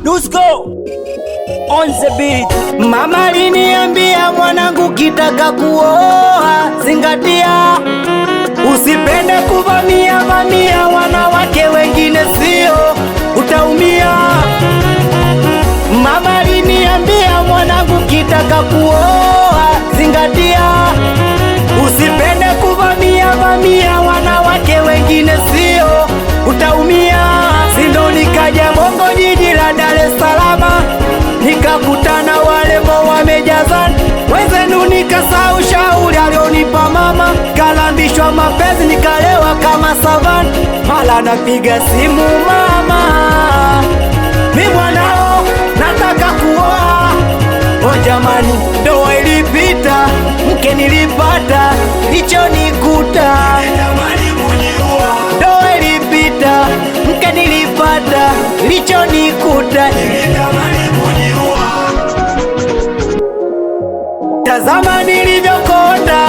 Dusko on the beat. Mama aliniambia mwanangu, kitaka kuoa zingatia, usipende kuvamia vamia wanawake wengine, sio utaumia. Mama aliniambia mwanangu, kitaka kuoa zingatia, usipende kuvamia vamia wanawake wengine, sio utaumia. Sindo nikaja Bongo jiji la Dar es Salaam, nikakutana walembo wamejazana, wenzenu nikasahau shauri alionipa mama, kalambishwa mapenzi nikalewa kama savana. Mala napiga simu, mama mi mwanao nataka kuoa. O jamani, ndoa ilipita, mke nilipata, hicho nikuta. Ndoa ilipita, mke nilipata, hicho nikuta. Tazama nilivyokonda,